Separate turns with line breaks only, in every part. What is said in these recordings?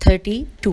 32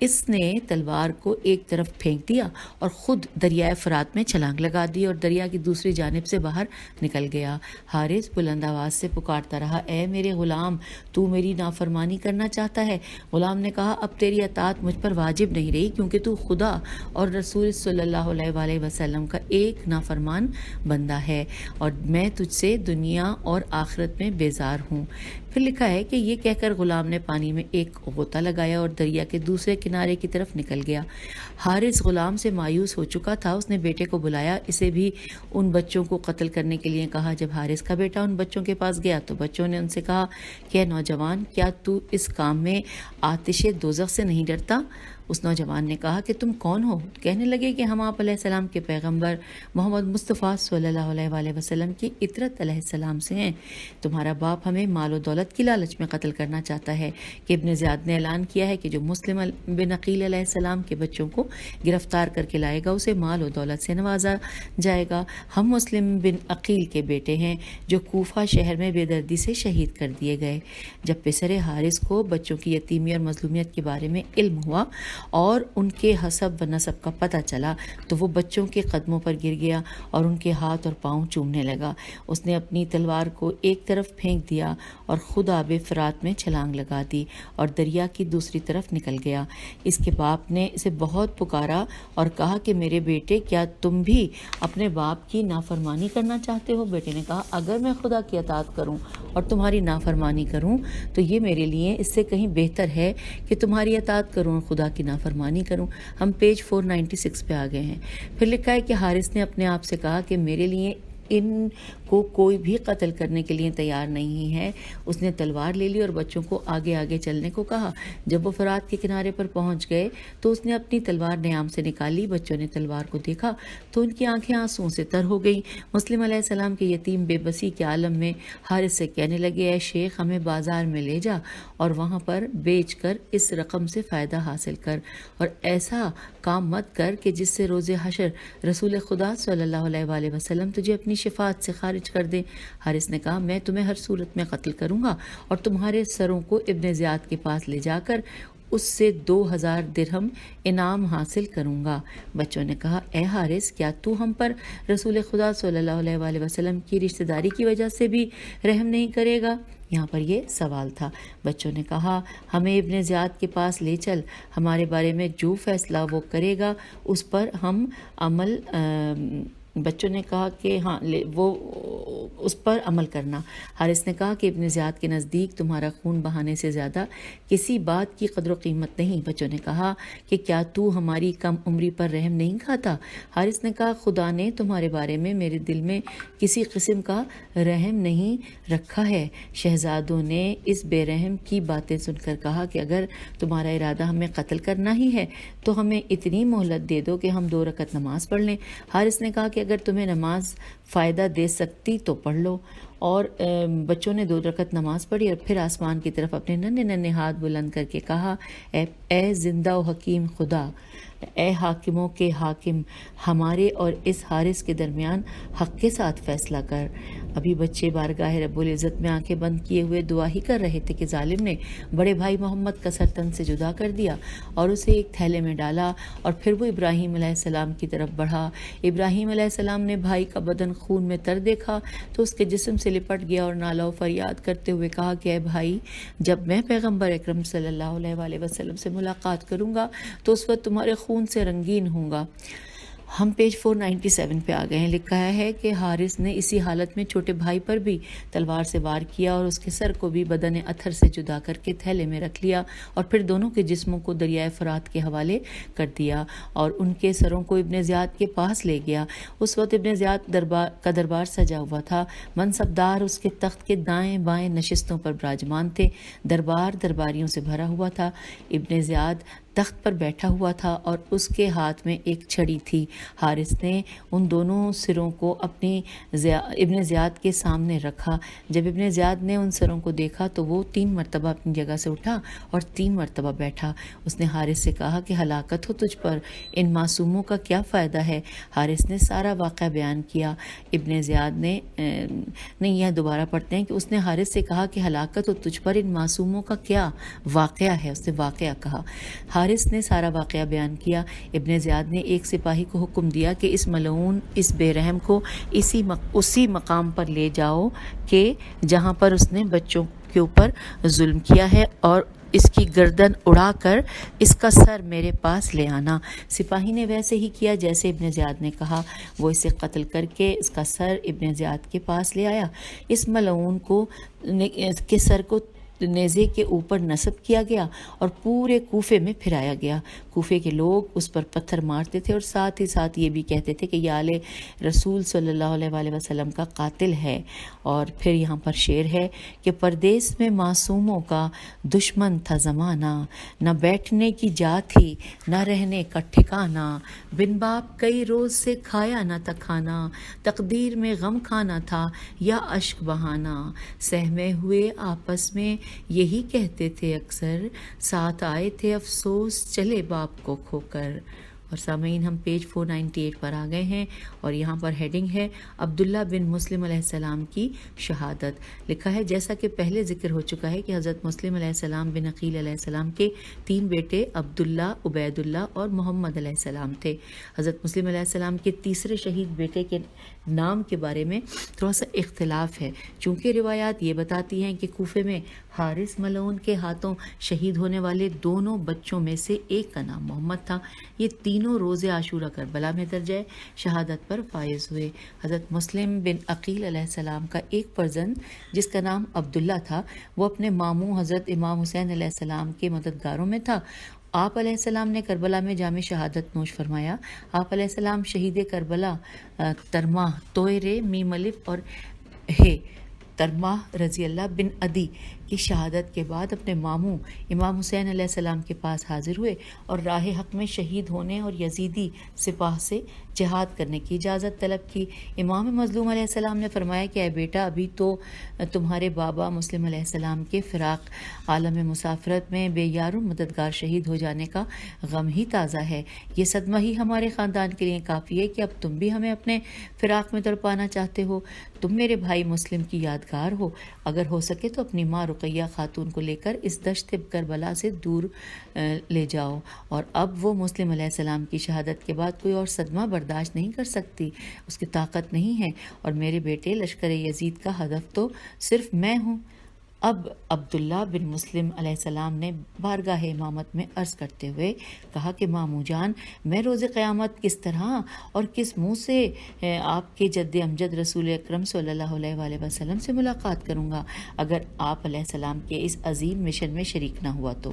اس نے تلوار کو ایک طرف پھینک دیا اور خود دریائے فرات میں چھلانگ لگا دی اور دریا کی دوسری جانب سے باہر نکل گیا۔ حارث بلند آواز سے پکارتا رہا، اے میرے غلام، تو میری نافرمانی کرنا چاہتا ہے؟ غلام نے کہا، اب تیری اطاعت مجھ پر واجب نہیں رہی، کیونکہ تو خدا اور رسول صلی اللہ علیہ وآلہ وسلم کا ایک نافرمان بندہ ہے، اور میں تجھ سے دنیا اور آخرت میں بیزار ہوں۔ پھر لکھا ہے کہ یہ کہہ کر غلام نے پانی میں ایک غوطہ لگایا اور دریا کے دوسرے کنارے کی طرف نکل گیا۔ حارث غلام سے مایوس ہو چکا تھا، اس نے بیٹے کو بلایا، اسے بھی ان بچوں کو قتل کرنے کے لیے کہا۔ جب حارث کا بیٹا ان بچوں کے پاس گیا تو بچوں نے ان سے کہا کہ اے نوجوان، کیا تو اس کام میں آتش دوزخ سے نہیں ڈرتا؟ اس نوجوان نے کہا کہ تم کون ہو؟ کہنے لگے کہ ہم آپ علیہ السلام کے پیغمبر محمد مصطفیٰ صلی اللہ علیہ وآلہ وسلم کی اطرت علیہ السلام سے ہیں۔ تمہارا باپ ہمیں مال و دولت کی لالچ میں قتل کرنا چاہتا ہے کہ ابن زیاد نے اعلان کیا ہے کہ جو مسلم بن عقیل علیہ السلام کے بچوں کو گرفتار کر کے لائے گا اسے مال و دولت سے نوازا جائے گا۔ ہم مسلم بن عقیل کے بیٹے ہیں جو کوفہ شہر میں بے دردی سے شہید کر دیے گئے۔ جب پسر حارث کو بچوں کی یتیمی اور مظلومیت کے بارے میں علم ہوا اور ان کے حسب و نسب کا پتہ چلا تو وہ بچوں کے قدموں پر گر گیا اور ان کے ہاتھ اور پاؤں چومنے لگا۔ اس نے اپنی تلوار کو ایک طرف پھینک دیا اور خود آب فرات میں چھلانگ لگا دی اور دریا کی دوسری طرف نکل گیا۔ اس کے باپ نے اسے بہت پکارا اور کہا کہ میرے بیٹے، کیا تم بھی اپنے باپ کی نافرمانی کرنا چاہتے ہو؟ بیٹے نے کہا، اگر میں خدا کی اطاعت کروں اور تمہاری نافرمانی کروں تو یہ میرے لیے اس سے کہیں بہتر ہے کہ تمہاری اطاعت کروں اور خدا کی نافرمانی کروں۔ ہم پیج 496 پہ آ گئے ہیں۔ پھر لکھا ہے کہ حارث نے اپنے آپ سے کہا کہ میرے لیے ان کو کوئی بھی قتل کرنے کے لیے تیار نہیں ہے۔ اس نے تلوار لے لی اور بچوں کو آگے آگے چلنے کو کہا۔ جب وہ فرات کے کنارے پر پہنچ گئے تو اس نے اپنی تلوار نیام سے نکالی۔ بچوں نے تلوار کو دیکھا تو ان کی آنکھیں آنسوؤں سے تر ہو گئیں۔ مسلم علیہ السلام کے یتیم بے بسی کے عالم میں حارث سے کہنے لگے، اے شیخ، ہمیں بازار میں لے جا اور وہاں پر بیچ کر اس رقم سے فائدہ حاصل کر، اور ایسا کام مت کر کہ جس سے روز حشر رسول خدا صلی اللہ علیہ وآلہ وسلم تجھے اپنی شفاعت سے خارج کر دے۔ حارث نے کہا، میں تمہیں ہر صورت میں قتل کروں گا اور تمہارے سروں کو ابن زیاد کے پاس لے جا کر اس سے 2000 درہم انعام حاصل کروں گا۔ بچوں نے کہا، اے حارث، کیا تو ہم پر رسول خدا صلی اللہ علیہ وآلہ وسلم کی رشتہ داری کی وجہ سے بھی رحم نہیں کرے گا؟ یہاں پر یہ سوال تھا۔ بچوں نے کہا، ہمیں ابن زیاد کے پاس لے چل، ہمارے بارے میں جو فیصلہ وہ کرے گا اس پر ہم عمل بچوں نے کہا کہ ہاں وہ اس پر عمل کرنا۔ حارث نے کہا کہ ابن زیاد کے نزدیک تمہارا خون بہانے سے زیادہ کسی بات کی قدر و قیمت نہیں۔ بچوں نے کہا کہ کیا تو ہماری کم عمری پر رحم نہیں کھاتا؟ حارث نے کہا، خدا نے تمہارے بارے میں میرے دل میں کسی قسم کا رحم نہیں رکھا ہے۔ شہزادوں نے اس بے رحم کی باتیں سن کر کہا کہ اگر تمہارا ارادہ ہمیں قتل کرنا ہی ہے تو ہمیں اتنی مہلت دے دو کہ ہم 2 رکعت نماز پڑھ لیں۔ حارث نے کہا کہ اگر تمہیں نماز فائدہ دے سکتی تو پڑھ لو، اور بچوں نے 2 رکعت نماز پڑھی اور پھر آسمان کی طرف اپنے ننھے ننھے ہاتھ بلند کر کے کہا، اے زندہ و حکیم خدا، اے حاکموں کے حاکم، ہمارے اور اس حارث کے درمیان حق کے ساتھ فیصلہ کر۔ ابھی بچے بارگاہ رب العزت میں آنکھیں بند کیے ہوئے دعا ہی کر رہے تھے کہ ظالم نے بڑے بھائی محمد کا سر تن سے جدا کر دیا اور اسے ایک تھیلے میں ڈالا، اور پھر وہ ابراہیم علیہ السلام کی طرف بڑھا۔ ابراہیم علیہ السلام نے بھائی کا بدن خون میں تر دیکھا تو اس کے جسم سے لپٹ گیا اور نالہ و فریاد کرتے ہوئے کہا کہ اے بھائی، جب میں پیغمبر اکرم صلی اللہ علیہ وآلہ وسلم سے ملاقات کروں گا تو اس وقت تمہارے خون سے رنگین ہوں گا۔ ہم پیج 497 پہ آ گئے ہیں۔ لکھا ہے کہ حارث نے اسی حالت میں چھوٹے بھائی پر بھی تلوار سے وار کیا اور اس کے سر کو بھی بدن اتھر سے جدا کر کے تھیلے میں رکھ لیا، اور پھر دونوں کے جسموں کو دریائے فرات کے حوالے کر دیا اور ان کے سروں کو ابن زیاد کے پاس لے گیا۔ اس وقت ابن زیاد کا دربار سجا ہوا تھا۔ منصبدار اس کے تخت کے دائیں بائیں نشستوں پر براجمان تھے۔ دربار درباریوں سے بھرا ہوا تھا۔ ابن زیاد تخت پر بیٹھا ہوا تھا اور اس کے ہاتھ میں ایک چھڑی تھی۔ حارث نے ان دونوں سروں کو ابن زیاد کے سامنے رکھا۔ جب ابن زیاد نے ان سروں کو دیکھا تو وہ 3 مرتبہ اپنی جگہ سے اٹھا اور 3 مرتبہ بیٹھا۔ اس نے حارث سے کہا کہ ہلاکت ہو تجھ پر، ان معصوموں کا کیا فائدہ ہے؟ حارث نے سارا واقعہ بیان کیا۔ ابن زیاد نے نہیں، یہ دوبارہ پڑھتے ہیں کہ اس نے حارث سے کہا کہ ہلاکت ہو تجھ پر، ان معصوموں کا کیا واقعہ ہے؟ اس نے واقعہ کہا۔ حارث حارث نے سارا واقعہ بیان کیا۔ ابن زیاد نے ایک سپاہی کو حکم دیا کہ اس ملعون، اس بے رحم کو اسی مقام پر لے جاؤ کہ جہاں پر اس نے بچوں کے اوپر ظلم کیا ہے، اور اس کی گردن اڑا کر اس کا سر میرے پاس لے آنا۔ سپاہی نے ویسے ہی کیا جیسے ابن زیاد نے کہا۔ وہ اسے قتل کر کے اس کا سر ابن زیاد کے پاس لے آیا۔ اس ملعون کے سر کو نیزے کے اوپر نصب کیا گیا اور پورے کوفے میں پھرایا گیا۔ کوفے کے لوگ اس پر پتھر مارتے تھے اور ساتھ ہی ساتھ یہ بھی کہتے تھے کہ یہ آل رسول صلی اللہ علیہ وآلہ وسلم کا قاتل ہے۔ اور پھر یہاں پر شعر ہے کہ پردیس میں معصوموں کا دشمن تھا زمانہ، نہ بیٹھنے کی جا تھی نہ رہنے کا ٹھکانہ، بن باپ کئی روز سے کھایا نہ تھا کھانا، تقدیر میں غم کھانا تھا یا اشک بہانا، سہمے ہوئے آپس میں یہی کہتے تھے اکثر، ساتھ آئے تھے افسوس چلے باپ کو کھو کر۔ اور سامعین، ہم پیج 498 پر آ گئے ہیں اور یہاں پر ہیڈنگ ہے عبداللہ بن مسلم علیہ السلام کی شہادت۔ لکھا ہے جیسا کہ پہلے ذکر ہو چکا ہے کہ حضرت مسلم علیہ السلام بن عقیل علیہ السلام کے 3 بیٹے عبداللہ، عبید اللہ اور محمد علیہ السلام تھے۔ حضرت مسلم علیہ السلام کے تیسرے شہید بیٹے کے نام کے بارے میں تھوڑا سا اختلاف ہے، چونکہ روایات یہ بتاتی ہیں کہ کوفے میں حارث ملعون کے ہاتھوں شہید ہونے والے دونوں بچوں میں سے ایک کا نام محمد تھا۔ یہ تینوں روز عاشورہ کربلا میں درجہ شہادت پر فائز ہوئے۔ حضرت مسلم بن عقیل علیہ السلام کا ایک فرزند جس کا نام عبداللہ تھا، وہ اپنے ماموں حضرت امام حسین علیہ السلام کے مددگاروں میں تھا۔ آپ علیہ السلام نے کربلا میں جام شہادت نوش فرمایا۔ آپ علیہ السلام شہید کربلا ترماہ توئرے میم الف اور ہے ترماہ رضی اللہ بن عدی کی شہادت کے بعد اپنے ماموں امام حسین علیہ السلام کے پاس حاضر ہوئے اور راہ حق میں شہید ہونے اور یزیدی سپاہ سے جہاد کرنے کی اجازت طلب کی۔ امام مظلوم علیہ السلام نے فرمایا کہ اے بیٹا، ابھی تو تمہارے بابا مسلم علیہ السلام کے فراق عالم مسافرت میں بے یار و مددگار شہید ہو جانے کا غم ہی تازہ ہے۔ یہ صدمہ ہی ہمارے خاندان کے لیے کافی ہے کہ اب تم بھی ہمیں اپنے فراق میں تڑپانا چاہتے ہو۔ تم میرے بھائی مسلم کی یادگار ہو، اگر ہو سکے تو اپنی ماں رقیہ خاتون کو لے کر اس دشت کربلا سے دور لے جاؤ۔ اور اب وہ مسلم علیہ السلام کی شہادت کے بعد کوئی اور صدمہ برداشت نہیں کر سکتی، اس کی طاقت نہیں ہے، اور میرے بیٹے لشکر یزید کا ہدف تو صرف میں ہوں۔ اب عبداللہ بن مسلم علیہ السلام نے بارگاہ امامت میں عرض کرتے ہوئے کہا کہ ماموں جان، میں روز قیامت کس طرح اور کس منہ سے آپ کے جد امجد رسول اکرم صلی اللہ علیہ وآلہ وسلم سے ملاقات کروں گا اگر آپ علیہ السلام کے اس عظیم مشن میں شریک نہ ہوا تو؟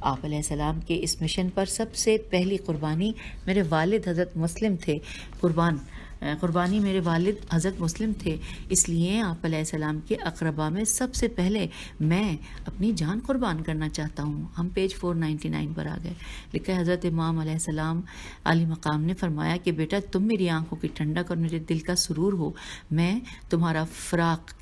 آپ علیہ السلام کے اس مشن پر سب سے پہلی قربانی میرے والد حضرت مسلم تھے، قربانی میرے والد حضرت مسلم تھے، اس لیے آپ علیہ السلام کے اقربا میں سب سے پہلے میں اپنی جان قربان کرنا چاہتا ہوں۔ ہم پیج 499 پر آ گئے۔ لکھا ہے حضرت امام علیہ السلام علی مقام نے فرمایا کہ بیٹا، تم میری آنکھوں کی ٹھنڈک اور میرے دل کا سرور ہو۔ میں تمہارا فراق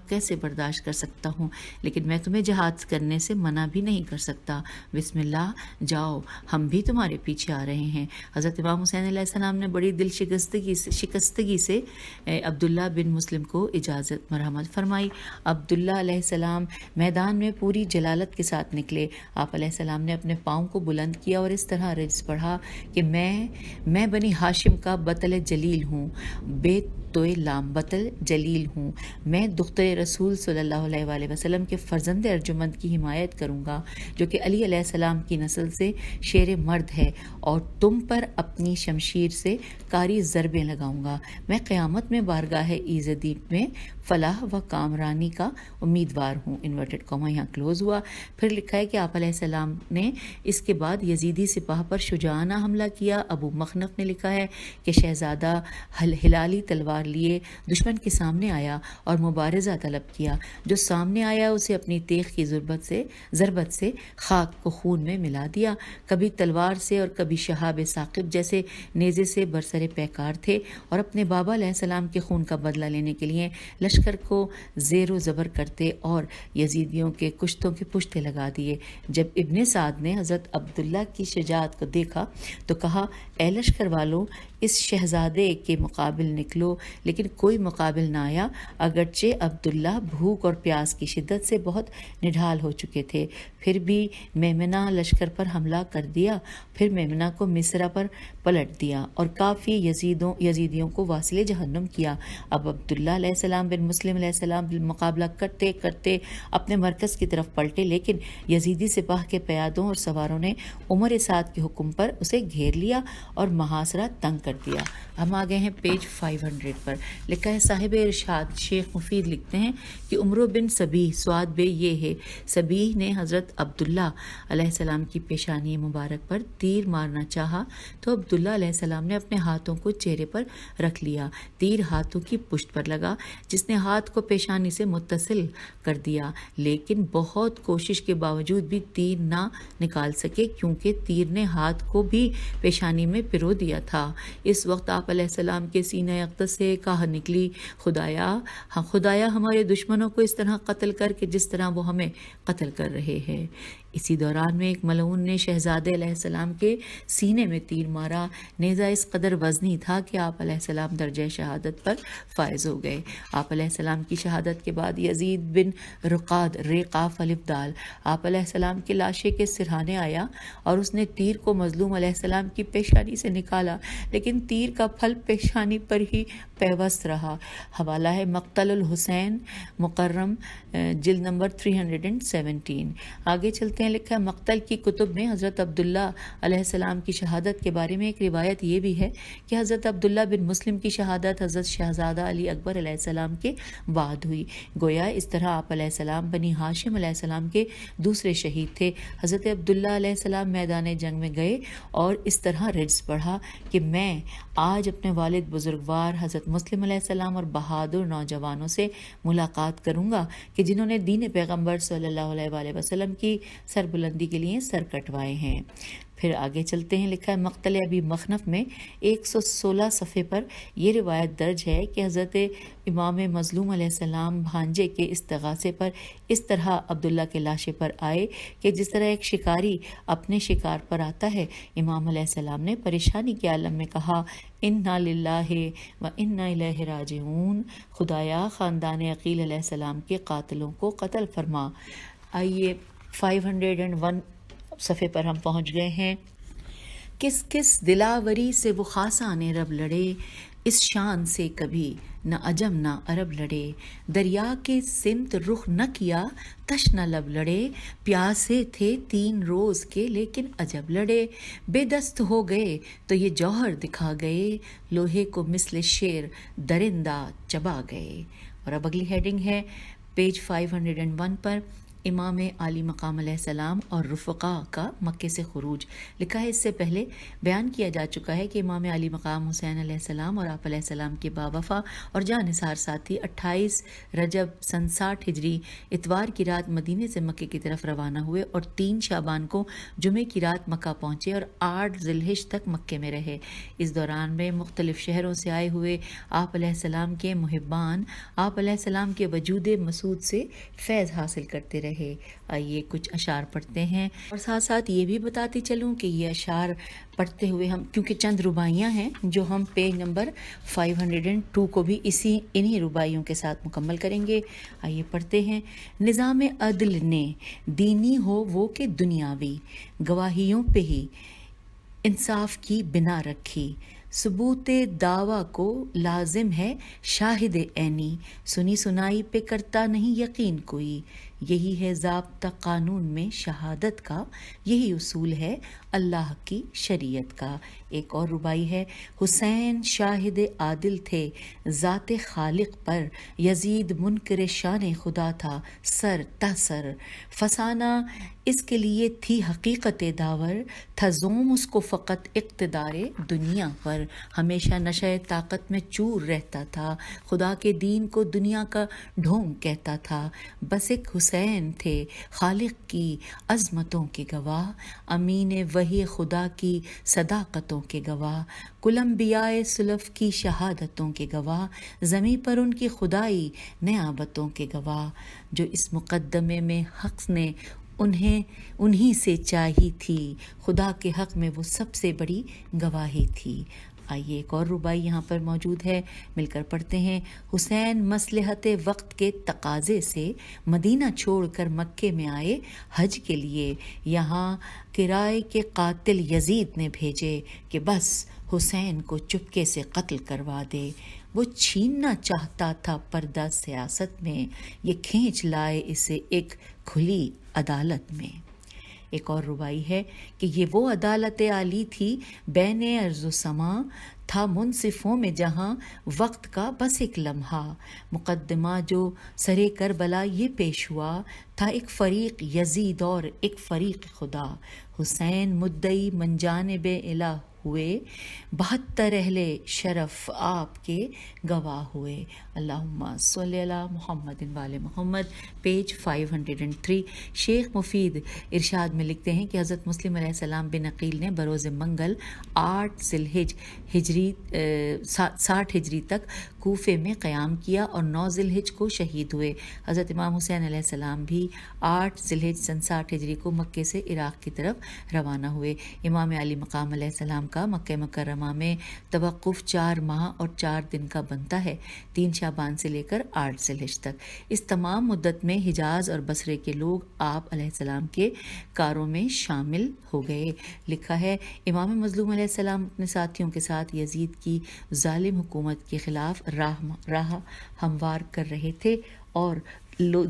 کیسے برداشت کر سکتا ہوں، لیکن میں تمہیں جہاد کرنے سے منع بھی نہیں کر سکتا۔ بسم اللہ، جاؤ، ہم بھی تمہارے پیچھے آ رہے ہیں۔ حضرت امام حسین علیہ السلام نے بڑی دل شکستگی سے عبداللہ بن مسلم کو اجازت مرحمت فرمائی۔ عبداللہ علیہ السلام میدان میں پوری جلالت کے ساتھ نکلے۔ آپ علیہ السلام نے اپنے پاؤں کو بلند کیا اور اس طرح رجز پڑھا کہ میں بنی ہاشم کا بطل جلیل ہوں، بے تو لام بطل جلیل ہوں، میں دختر رسول صلی اللہ علیہ وآلہ وسلم کے فرزند ارجمند کی حمایت کروں گا جو کہ علی علیہ السلام کی نسل سے شیر مرد ہے، اور تم پر اپنی شمشیر سے کاری ضربیں لگاؤں گا۔ میں قیامت میں بارگاہ ایزدی میں فلاح و کامرانی کا امیدوار ہوں۔ انورٹڈ کاما یہاں کلوز ہوا۔ پھر لکھا ہے کہ آپ علیہ السلام نے اس کے بعد یزیدی سپاہ پر شجاعانہ حملہ کیا۔ ابو مخنف نے لکھا ہے کہ شہزادہ ہلالی تلوار لیے دشمن کے سامنے آیا اور مبارزہ طلب کیا۔ جو سامنے آیا اسے اپنی تیغ کی ضربت سے خاک کو خون میں ملا دیا۔ کبھی تلوار سے اور کبھی شہاب ثاقب جیسے نیزے سے برسر پیکار تھے۔ اور اپنے بابا علیہ السلام کے خون کا بدلہ لینے کے لیے لشکر کو زیر و زبر کرتے اور یزیدیوں کے کشتوں کے پشتے لگا دیے۔ جب ابن سعد نے حضرت عبداللہ کی شجاعت کو دیکھا تو کہا، اے لشکر والوں، اس شہزادے کے مقابل نکلو، لیکن کوئی مقابل نہ آیا، اگرچہ عبداللہ بھوک اور پیاس کی شدت سے بہت نڈھال ہو چکے تھے۔ پھر بھی میمنہ لشکر پر حملہ کر دیا، پھر میمنہ کو مصرع پر پلٹ دیا اور کافی یزیدیوں کو واصل جہنم کیا۔ اب عبداللہ علیہ السلام بن مسلم علیہ السلام مقابلہ کرتے کرتے اپنے مرکز کی طرف پلٹے، لیکن یزیدی سپاہ کے پیادوں اور سواروں نے عمر سعد کے حکم پر اسے گھیر لیا اور محاصرہ تنگ کر دیا۔ ہم آ گئے ہیں پیج 500 پر، لکھا ہے صاحب ارشاد شیخ مفید لکھتے ہیں کہ عمرو بن سبیح سواد بے یہ ہے، سبیح نے حضرت عبداللہ علیہ السلام کی پیشانی مبارک پر تیر مارنا چاہا تو عبداللہ علیہ السلام نے اپنے ہاتھوں کو چہرے پر رکھ لیا، تیر ہاتھوں کی پشت پر لگا، جس نے ہاتھ کو پیشانی سے متصل کر دیا، لیکن بہت کوشش کے باوجود بھی تیر نہ نکال سکے کیونکہ تیر نے ہاتھ کو بھی پیشانی میں پرو دیا تھا۔ اس وقت آپ علیہ السلام کے سینہ اقدس سے ایک آہ نکلی، خدایا ہمارے دشمنوں کو اس طرح قتل کر کے جس طرح وہ ہمیں قتل کر رہے ہیں۔ اسی دوران میں ایک ملعون نے شہزادے علیہ السلام کے سینے میں تیر مارا۔ نیزہ اس قدر وزنی تھا کہ آپ علیہ السلام درجہ شہادت پر فائز ہو گئے۔ آپ علیہ السلام کی شہادت کے بعد یزید بن رقاد ریقاف الف دال آپ علیہ السلام کے لاشے کے سرہانے آیا اور اس نے تیر کو مظلوم علیہ السلام کی پیشانی سے نکالا، لیکن تیر کا پھل پیشانی پر ہی پیوست رہا۔ حوالہ ہے مقتل الحسین مکرم جلد نمبر 317۔ آگے چلتے ہیں، لکھا ہے مقتل کی کتب میں حضرت عبداللہ علیہ السلام کی شہادت کے بارے میں ایک روایت یہ بھی ہے کہ حضرت عبداللہ بن مسلم کی شہادت حضرت شہزادہ علی اکبر علیہ السلام کے بعد ہوئی۔ گویا اس طرح آپ علیہ السلام بنی ہاشم علیہ السلام کے دوسرے شہید تھے۔ حضرت عبداللہ علیہ السلام میدان جنگ میں گئے اور اس طرح رجز پڑھا کہ میں آج اپنے والد بزرگوار حضرت مسلم علیہ السلام اور بہادر نوجوانوں سے ملاقات کروں گا کہ جنہوں نے دین پیغمبر صلی اللہ علیہ وآلہ وسلم کی سربلندی کے لیے سر کٹوائے ہیں۔ پھر آگے چلتے ہیں، لکھا ہے مقتل ابی مخنف میں 116 صفحے پر یہ روایت درج ہے کہ حضرت امام مظلوم علیہ السلام بھانجے کے استغاثے پر اس طرح عبداللہ کے لاشے پر آئے کہ جس طرح ایک شکاری اپنے شکار پر آتا ہے۔ امام علیہ السلام نے پریشانی کے عالم میں کہا، انا للہ و انا الیہ راجعون، خدایا خاندان عقیل علیہ السلام کے قاتلوں کو قتل فرما۔ آئیے 501 صفحے پر ہم پہنچ گئے ہیں۔ کس کس دلاوری سے وہ خاصان رب لڑے، اس شان سے کبھی نہ عجم نہ عرب لڑے، دریا کے سمت رخ نہ کیا تشنہ لب لڑے، پیاسے تھے 3 روز کے لیکن عجب لڑے، بے دست ہو گئے تو یہ جوہر دکھا گئے، لوہے کو مثل شیر درندہ چبا گئے۔ اور اب اگلی ہیڈنگ ہے پیج 501 پر، امام عالی مقام علیہ السلام اور رفقا کا مکے سے خروج۔ لکھا ہے اس سے پہلے بیان کیا جا چکا ہے کہ امام عالی مقام حسین علیہ السلام اور آپ علیہ السلام کے باوفا اور جانثار ساتھی 28 رجب سن 60 ہجری اتوار کی رات مدینے سے مکے کی طرف روانہ ہوئے اور 3 شعبان کو جمعے کی رات مکہ پہنچے اور 8 ذی الحجہ تک مکے میں رہے۔ اس دوران میں مختلف شہروں سے آئے ہوئے آپ علیہ السلام کے محبان آپ علیہ السلام کے وجود مسعود سے فیض حاصل کرتے رہے۔ آئیے کچھ اشعار پڑھتے ہیں اور ساتھ ساتھ یہ بھی بتاتی چلوں کہ یہ اشعار پڑھتے ہوئے ہم، کیونکہ چند رباعیاں ہیں جو ہم پیج نمبر 502 کو بھی انہی رباعیوں کے ساتھ مکمل کریں گے۔ آئیے پڑھتے ہیں۔ نظام عدل نے دینی ہو وہ کہ دنیاوی، گواہیوں پہ ہی انصاف کی بنا رکھی، ثبوت دعویٰ کو لازم ہے شاہد عینی، سنی سنائی پہ کرتا نہیں یقین کوئی، یہی ہے ضابطہ قانون میں شہادت کا، یہی اصول ہے اللہ کی شریعت کا۔ ایک اور ربائی ہے، حسین شاہد عادل تھے ذات خالق پر، یزید منکر شان خدا تھا سر تا سر، فسانہ اس کے لیے تھی حقیقت داور، تھا زوم اس کو فقط اقتدار دنیا پر، ہمیشہ نشہ طاقت میں چور رہتا تھا، خدا کے دین کو دنیا کا ڈھونگ کہتا تھا، بس ایک حسین تھے خالق کی عظمتوں کے گواہ، امین وحی خدا کی صداقتوں کے گواہ، کل انبیاء سلف کی شہادتوں کے گواہ، زمیں پر ان کی خدائی نعمتوں کے گواہ، جو اس مقدمے میں حق نے انہی سے چاہی تھی، خدا کے حق میں وہ سب سے بڑی گواہی تھی۔ آئیے ایک اور ربائی یہاں پر موجود ہے، مل کر پڑھتے ہیں۔ حسین مصلحت وقت کے تقاضے سے مدینہ چھوڑ کر مکے میں آئے حج کے لیے، یہاں کرائے کے قاتل یزید نے بھیجے کہ بس حسین کو چپکے سے قتل کروا دے۔ وہ چھیننا چاہتا تھا پردہ سیاست میں، یہ کھینچ لائے اسے ایک کھلی عدالت میں۔ ایک اور ربائی ہے کہ یہ وہ عدالت عالی تھی بین ارض و سما، تھا منصفوں میں جہاں وقت کا بس ایک لمحہ، مقدمہ جو سرے کربلا یہ پیش ہوا تھا، ایک فریق یزید اور ایک فریق خدا، حسین مدعی من جانب الہ ہوئے، 72 اہل شرف آپ کے گواہ ہوئے۔ اللہم صلی علی محمد وآل محمد، پیج 503۔ شیخ مفید ارشاد میں لکھتے ہیں کہ حضرت مسلم علیہ السلام بن عقیل نے بروز منگل 8 ذی الحجہ ہجری 60 ہجری تک کوفے میں قیام کیا اور 9 ذی الحجہ کو شہید ہوئے۔ حضرت امام حسین علیہ السلام بھی 8 ذی الحجہ سن 60 ہجری کو مکے سے عراق کی طرف روانہ ہوئے۔ امام علی مقام علیہ السلام کا مکہ مکرمہ میں توقف 4 ماہ اور 4 دن کا بنتا ہے، 3 شعبان سے لے کر 8 ذی الحجہ تک۔ اس تمام مدت میں حجاز اور بصرے کے لوگ آپ علیہ السلام کے کاروں میں شامل ہو گئے۔ لکھا ہے امام مظلوم علیہ السلام اپنے ساتھیوں کے ساتھ یزید کی ظالم حکومت کے خلاف راہ ہموار کر رہے تھے اور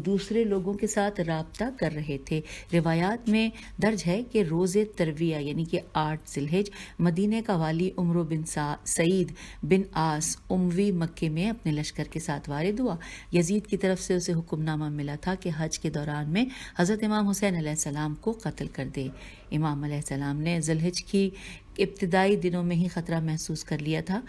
دوسرے لوگوں کے ساتھ رابطہ کر رہے تھے۔ روایات میں درج ہے کہ روز ترویہ یعنی کہ 8 ذی الحجہ مدینہ کا والی عمرو بن سعید بن عاص اموی مکے میں اپنے لشکر کے ساتھ وارد ہوا۔ یزید کی طرف سے اسے حکم نامہ ملا تھا کہ حج کے دوران میں حضرت امام حسین علیہ السلام کو قتل کر دے۔ امام علیہ السلام نے ذی الحجہ کی ابتدائی دنوں میں ہی خطرہ محسوس کر لیا تھا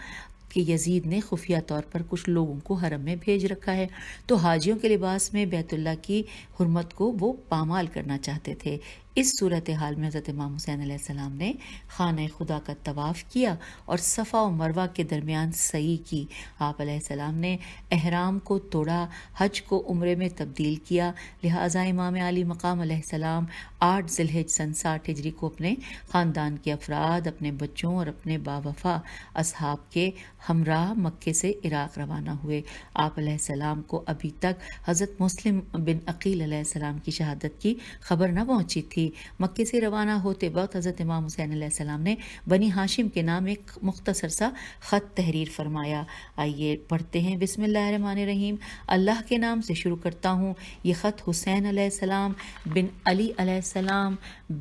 کہ یزید نے خفیہ طور پر کچھ لوگوں کو حرم میں بھیج رکھا ہے، تو حاجیوں کے لباس میں بیت اللہ کی حرمت کو وہ پامال کرنا چاہتے تھے۔ اس صورتحال میں حضرت امام حسین علیہ السلام نے خانہ خدا کا طواف کیا اور صفا و مروہ کے درمیان سعی کی۔ آپ علیہ السلام نے احرام کو توڑا، حج کو عمرے میں تبدیل کیا، لہٰذا امام علی مقام علیہ السلام 8 ذی الحجہ سن 60 ہجری کو اپنے خاندان کے افراد، اپنے بچوں اور اپنے باوفا اصحاب کے ہمراہ مکے سے عراق روانہ ہوئے۔ آپ علیہ السلام کو ابھی تک حضرت مسلم بن عقیل علیہ السلام کی شہادت کی خبر نہ پہنچی تھی۔ مکے سے روانہ ہوتے وقت حضرت امام حسین علیہ السلام نے بنی ہاشم کے نام ایک مختصر سا خط تحریر فرمایا۔ آئیے پڑھتے ہیں۔ بسم اللہ الرحمن الرحیم، اللہ کے نام سے شروع کرتا ہوں۔ یہ خط حسین علیہ السلام بن علی علیہ السلام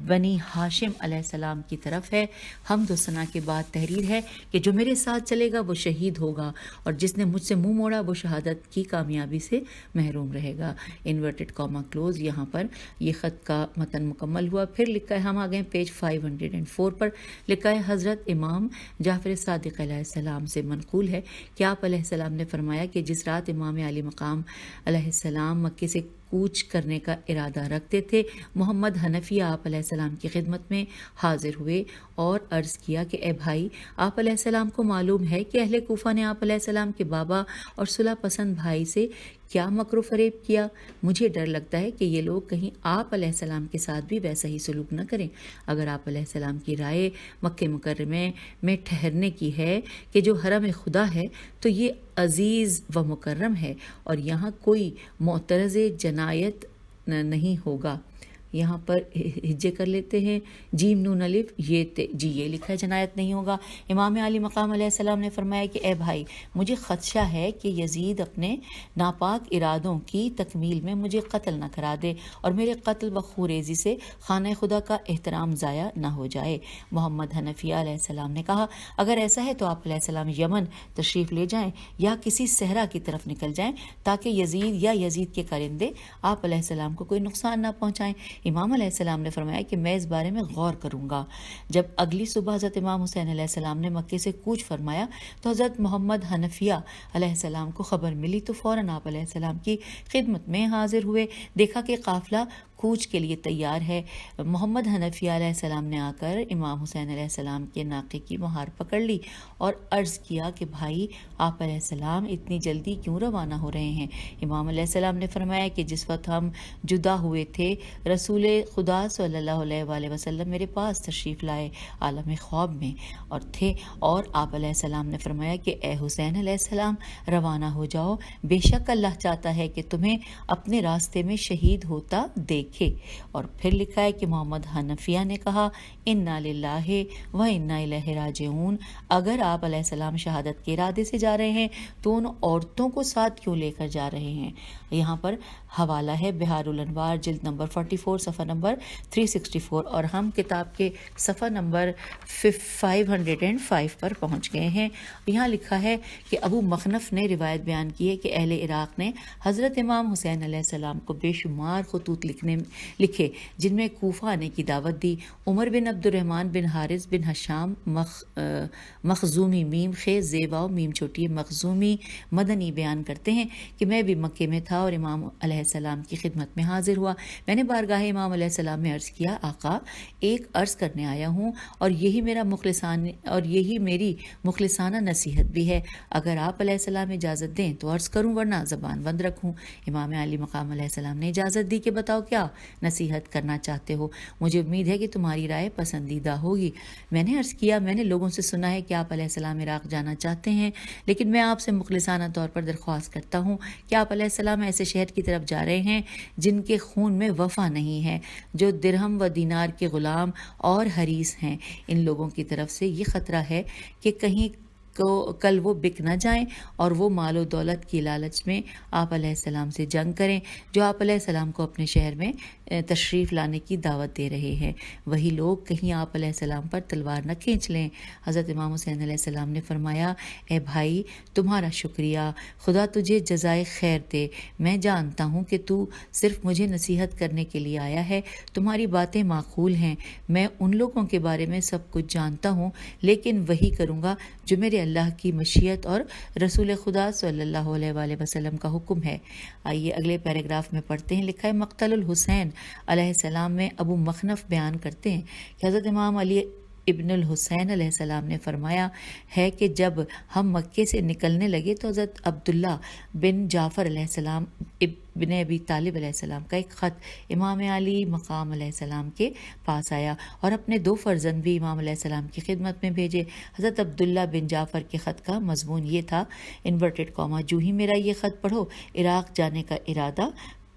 بنی ہاشم علیہ السلام کی طرف ہے۔ حمد و ثنا کے بعد تحریر ہے کہ جو میرے ساتھ چلے گا وہ شہید ہوگا اور جس نے مجھ سے منہ موڑا وہ شہادت کی کامیابی سے محروم رہے گا۔ Inverted Cama close. یہاں پر یہ خط کا متن مکمل ہوا۔ پھر لکھا ہے، ہم آ گئے پیج 504 پر، لکھا ہے حضرت امام جعفر صادق علیہ السلام سے منقول ہے کہ آپ علیہ السلام نے فرمایا کہ جس رات امام علی مقام علیہ السلام مکے سے کوچ کرنے کا ارادہ رکھتے تھے، محمد حنفیہ آپ علیہ السلام کی خدمت میں حاضر ہوئے اور عرض کیا کہ اے بھائی، آپ علیہ السلام کو معلوم ہے کہ اہل کوفہ نے آپ علیہ السلام کے بابا اور صلح پسند بھائی سے کیا مکر و فریب کیا۔ مجھے ڈر لگتا ہے کہ یہ لوگ کہیں آپ علیہ السلام کے ساتھ بھی ویسا ہی سلوک نہ کریں۔ اگر آپ علیہ السلام کی رائے مکہ مکرمہ میں ٹھہرنے کی ہے کہ جو حرم خدا ہے تو یہ عزیز و مکرم ہے اور یہاں کوئی معترض جنایت نہیں ہوگا۔ یہاں پر ہجے کر لیتے ہیں، جیم نون الف یہ لکھا ہے جنایت نہیں ہوگا۔ امام علی مقام علیہ السلام نے فرمایا کہ اے بھائی، مجھے خدشہ ہے کہ یزید اپنے ناپاک ارادوں کی تکمیل میں مجھے قتل نہ کرا دے اور میرے قتل و خوریزی سے خانہ خدا کا احترام ضائع نہ ہو جائے۔ محمد حنفیہ علیہ السلام نے کہا، اگر ایسا ہے تو آپ علیہ السلام یمن تشریف لے جائیں یا کسی صحرا کی طرف نکل جائیں تاکہ یزید یا یزید کے کارندے آپ علیہ السلام کو کوئی نقصان نہ پہنچائیں۔ امام علیہ السلام نے فرمایا کہ میں اس بارے میں غور کروں گا۔ جب اگلی صبح حضرت امام حسین علیہ السلام نے مکے سے کوچ فرمایا تو حضرت محمد حنفیہ علیہ السلام کو خبر ملی تو فوراً آپ علیہ السلام کی خدمت میں حاضر ہوئے۔ دیکھا کہ قافلہ کوچ کے لیے تیار ہے۔ محمد حنفی علیہ السلام نے آ کر امام حسین علیہ السلام کے ناقے کی مہار پکڑ لی اور عرض کیا کہ بھائی آپ علیہ السلام اتنی جلدی کیوں روانہ ہو رہے ہیں؟ امام علیہ السلام نے فرمایا کہ جس وقت ہم جدا ہوئے تھے رسول خدا صلی اللہ علیہ وآلہ وسلم میرے پاس تشریف لائے عالم خواب میں اور تھے، اور آپ علیہ السلام نے فرمایا کہ اے حسین علیہ السلام روانہ ہو جاؤ، بے شک اللہ چاہتا ہے کہ تمہیں اپنے راستے میں شہید ہوتا دیکھے۔ اور پھر لکھا ہے کہ محمد حنفیہ نے کہا انا للہ و انا الیہ راجعون، اگر آپ علیہ السلام شہادت کے ارادے سے جا رہے ہیں تو ان عورتوں کو ساتھ کیوں لے کر جا رہے ہیں؟ یہاں پر حوالہ ہے بہار الانوار جلد نمبر 44 صفحہ نمبر 364، اور ہم کتاب کے صفحہ نمبر 505 پر پہنچ گئے ہیں۔ یہاں لکھا ہے کہ ابو مخنف نے روایت بیان کی ہے کہ اہل عراق نے حضرت امام حسین علیہ السلام کو بے شمار خطوط لکھے جن میں کوفہ آنے کی دعوت دی۔ عمر بن عبد الرحمن بن حارث بن حشام مخزومی میم خیز زیباؤ میم چھوٹی مخزومی مدنی بیان کرتے ہیں کہ میں بھی مکے میں تھا اور امام علیہ السلام کی خدمت میں حاضر ہوا۔ میں نے بارگاہ امام علیہ السلام میں عرض کیا آقا ایک عرض کرنے آیا ہوں اور یہی میری مخلصانہ نصیحت بھی ہے، اگر آپ علیہ السلام اجازت دیں تو عرض کروں ورنہ زبان بند رکھوں۔ امام علی مقام علیہ السلام نے اجازت دی کہ بتاؤ کیا نصیحت کرنا چاہتے ہو، مجھے امید ہے کہ تمہاری رائے پسندیدہ ہوگی۔ میں نے عرض کیا میں نے لوگوں سے سنا ہے کہ آپ علیہ السلام عراق جانا چاہتے ہیں، لیکن میں آپ سے مخلصانہ طور پر درخواست کرتا ہوں کہ آپ علیہ السلام ایسے شہر کی طرف جا رہے ہیں جن کے خون میں وفا نہیں ہے، جو درہم و دینار کے غلام اور حریص ہیں۔ ان لوگوں کی طرف سے یہ خطرہ ہے کہ کہیں کل وہ بک نہ جائیں اور وہ مال و دولت کی لالچ میں آپ علیہ السلام سے جنگ کریں جو آپ علیہ السلام کو اپنے شہر میں تشریف لانے کی دعوت دے رہے ہیں، وہی لوگ کہیں آپ علیہ السلام پر تلوار نہ کھینچ لیں۔ حضرت امام حسین علیہ السلام نے فرمایا اے بھائی تمہارا شکریہ، خدا تجھے جزائے خیر دے، میں جانتا ہوں کہ تو صرف مجھے نصیحت کرنے کے لیے آیا ہے، تمہاری باتیں معقول ہیں، میں ان لوگوں کے بارے میں سب کچھ جانتا ہوں، لیکن وہی کروں گا جو میرے اللہ کی مشیت اور رسول خدا صلی اللہ علیہ وآلہ وسلم کا حکم ہے۔ آئیے اگلے پیراگراف میں پڑھتے ہیں۔ لکھا ہے مقتل الحسین علیہ السلام میں ابو مخنف بیان کرتے ہیں کہ حضرت امام علی ابن الحسین علیہ السلام نے فرمایا ہے کہ جب ہم مکے سے نکلنے لگے تو حضرت عبداللہ بن جعفر علیہ السلام ابن ابی طالب علیہ السلام کا ایک خط امام علی مقام علیہ السلام کے پاس آیا اور اپنے 2 فرزند بھی امام علیہ السلام کی خدمت میں بھیجے۔ حضرت عبداللہ بن جعفر کے خط کا مضمون یہ تھا انورٹڈ کاما جو ہی میرا یہ خط پڑھو عراق جانے کا ارادہ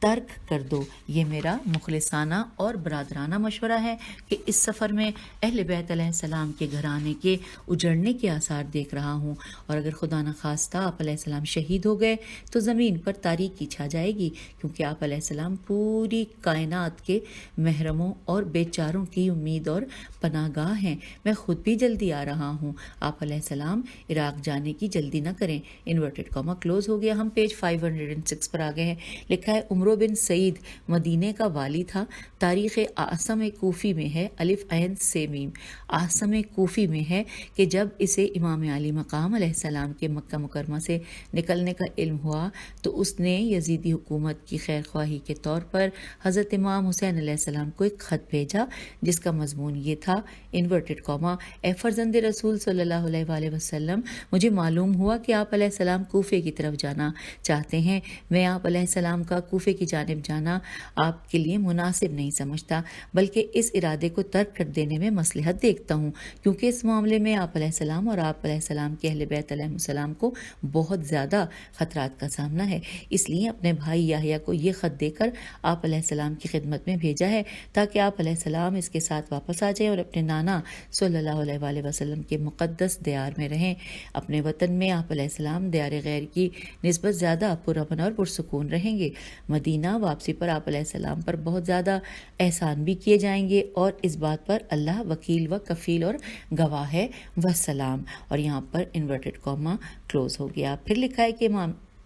ترک کر دو، یہ میرا مخلصانہ اور برادرانہ مشورہ ہے کہ اس سفر میں اہل بیت علیہ السلام کے گھرانے کے اجڑنے کے آثار دیکھ رہا ہوں، اور اگر خدا نخواستہ آپ علیہ السلام شہید ہو گئے تو زمین پر تاریکی چھا جائے گی، کیونکہ آپ علیہ السلام پوری کائنات کے محرموں اور بیچاروں کی امید اور پناہ گاہ ہیں۔ میں خود بھی جلدی آ رہا ہوں، آپ علیہ السلام عراق جانے کی جلدی نہ کریں۔ انورٹڈ کاما کلوز ہو گیا۔ ہم پیج 506 پر آ گئے ہیں۔ لکھا ہے عمرو بن سعید مدینے کا والی تھا، تاریخ اعصم کوفی میں ہے الف عین سے میم، اعصم کوفی میں ہے کہ جب اسے امام علی مقام علیہ السلام کے مکہ مکرمہ سے نکلنے کا علم ہوا تو اس نے یزیدی حکومت کی خیر خواہی کے طور پر حضرت امام حسین علیہ السلام کو ایک خط بھیجا جس کا مضمون یہ تھا انورٹڈ کاما اے فرزند رسول صلی اللہ علیہ وآلہ وسلم، مجھے معلوم ہوا کہ آپ علیہ السلام کوفے کی طرف جانا چاہتے ہیں، میں آپ علیہ السلام کا کوفے کی جانب جانا آپ کے لیے مناسب نہیں سمجھتا، بلکہ اس ارادے کو ترک کر دینے میں مصلحت دیکھتا ہوں، کیونکہ اس معاملے میں آپ علیہ السلام اور آپ علیہ السلام کے اہل بیت علیہ السلام کو بہت زیادہ خطرات کا سامنا ہے۔ اس لیے اپنے بھائی یحییٰ کو یہ خط دے کر آپ علیہ السلام کی خدمت میں بھیجا ہے تاکہ آپ علیہ السلام اس کے ساتھ واپس آ جائیں اور اپنے نانا صلی اللہ علیہ وآلہ وسلم کے مقدس دیار میں رہیں۔ اپنے وطن میں آپ علیہ السلام دیار غیر کی نسبت زیادہ پرامن اور پرسکون رہیں گے۔ مدینہ واپسی پر آپ علیہ السلام پر بہت زیادہ احسان بھی کیے جائیں گے، اور اس بات پر اللہ وکیل و کفیل اور گواہ ہے، وسلام۔ اور یہاں پر انورٹڈ کاما کلوز ہو گیا۔ پھر لکھا ہے کہ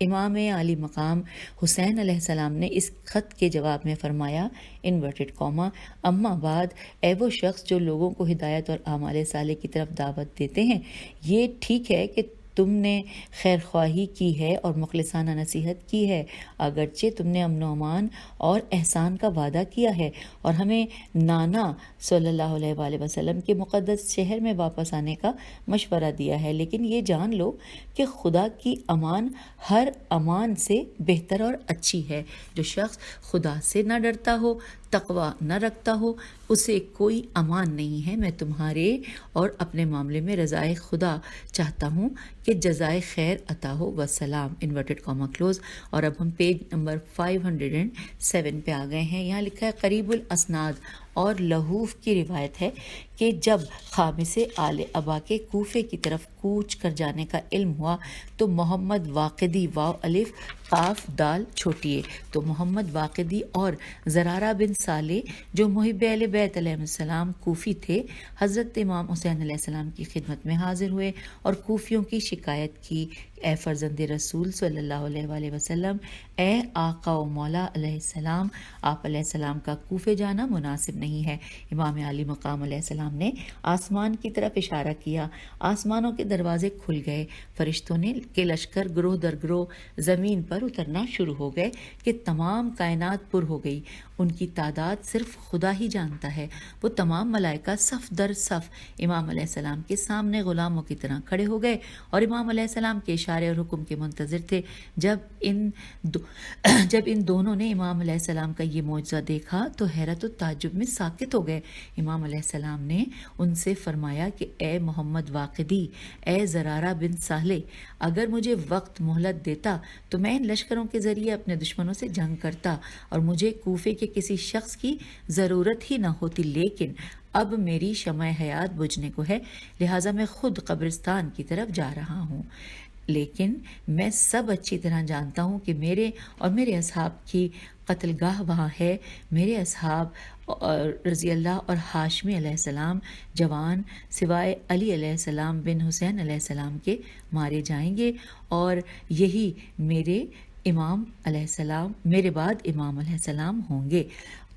امام علی مقام حسین علیہ السلام نے اس خط کے جواب میں فرمایا انورٹڈ کاما اما بعد اے وہ شخص جو لوگوں کو ہدایت اور اعمال صالح کی طرف دعوت دیتے ہیں، یہ ٹھیک ہے کہ تم نے خیر خواہی کی ہے اور مخلصانہ نصیحت کی ہے، اگرچہ تم نے امن و امان اور احسان کا وعدہ کیا ہے اور ہمیں نانا صلی اللہ علیہ وآلہ وسلم کے مقدس شہر میں واپس آنے کا مشورہ دیا ہے، لیکن یہ جان لو کہ خدا کی امان ہر امان سے بہتر اور اچھی ہے۔ جو شخص خدا سے نہ ڈرتا ہو، تقوی نہ رکھتا ہو، اسے کوئی امان نہیں ہے۔ میں تمہارے اور اپنے معاملے میں رضائے خدا چاہتا ہوں کہ جزائے خیر عطا ہو وسلام، انورٹڈ کاما کلوز۔ اور اب ہم پیج نمبر 507 پہ آ گئے ہیں۔ یہاں لکھا ہے قریب الاسناد اور لہوف کی روایت ہے کہ جب خامس آل ابا کے کوفے کی طرف کوچ کر جانے کا علم ہوا تو محمد واقدی واو الف قاف دال چھوٹیے تو محمد واقدی اور زرارہ بن صالح جو محب اہل بیت علیہ السلام کوفی تھے، حضرت امام حسین علیہ السلام کی خدمت میں حاضر ہوئے اور کوفیوں کی شکایت کی، اے فرزند رسول صلی اللہ علیہ وآلہ وسلم، اے آقا و مولا علیہ السلام، آپ علیہ السلام کا کوفے جانا مناسب نہیں ہے۔ امام علی مقام علیہ السلام نے آسمان کی طرف اشارہ کیا، آسمانوں کے دروازے کھل گئے، فرشتوں نے کے لشکر گروہ در گروہ زمین پر اترنا شروع ہو گئے کہ تمام کائنات پر ہو گئی۔ ان کی تعداد صرف خدا ہی جانتا ہے۔ وہ تمام ملائکہ صف در صف امام علیہ السلام کے سامنے غلاموں کی طرح کھڑے ہو گئے اور امام علیہ السلام کے اشارے اور حکم کے منتظر تھے۔ جب ان دونوں نے امام علیہ السلام کا یہ معجزہ دیکھا تو حیرت و تعجب میں ساکت ہو گئے۔ امام علیہ السلام نے ان سے فرمایا کہ اے محمد واقدی، اے زرارہ بن صالح، اگر مجھے وقت مہلت دیتا تو میں ان لشکروں کے ذریعے اپنے دشمنوں سے جنگ کرتا اور مجھے کوفے کے کسی شخص کی ضرورت ہی نہ ہوتی، لیکن اب میری شمع حیات بجھنے کو ہے، لہٰذا میں خود قبرستان کی طرف جا رہا ہوں۔ لیکن میں سب اچھی طرح جانتا ہوں کہ میرے اور میرے اصحاب کی قتل گاہ وہاں ہے۔ میرے اصحاب رضی اللہ اور ہاشمی علیہ السلام جوان سوائے علی علیہ السلام بن حسین علیہ السلام کے مارے جائیں گے اور یہی میرے بعد امام علیہ السلام ہوں گے۔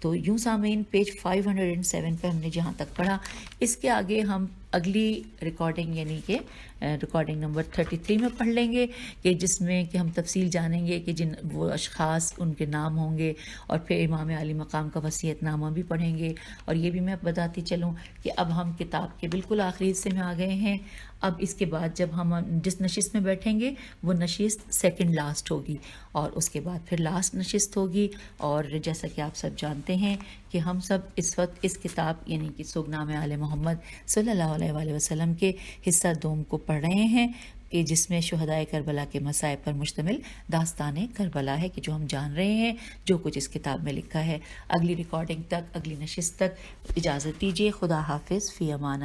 تو یوں سامعین پیج 507 پہ ہم نے جہاں تک پڑھا، اس کے آگے ہم اگلی ریکارڈنگ یعنی کہ ریکارڈنگ نمبر 33 میں پڑھ لیں گے کہ جس میں کہ ہم تفصیل جانیں گے کہ جن وہ اشخاص ان کے نام ہوں گے، اور پھر امام علی مقام کا وصیت نامہ بھی پڑھیں گے۔ اور یہ بھی میں بتاتی چلوں کہ اب ہم کتاب کے بالکل آخری حصے میں آ گئے ہیں۔ اب اس کے بعد جب ہم جس نشست میں بیٹھیں گے وہ نشست سیکنڈ لاسٹ ہوگی اور اس کے بعد پھر لاسٹ نشست ہوگی۔ اور جیسا کہ آپ سب جانتے ہیں کہ ہم سب اس وقت اس کتاب یعنی کہ سوگنامہ آل محمد صلی اللہ علیہ وآلہ وسلم کے حصہ دوم کو پڑھ رہے ہیں کہ جس میں شہدائے کربلا کے مصائب پر مشتمل داستان کربلا ہے کہ جو ہم جان رہے ہیں جو کچھ اس کتاب میں لکھا ہے۔ اگلی ریکارڈنگ تک، اگلی نشست تک اجازت دیجیے۔ خدا حافظ، فی امان۔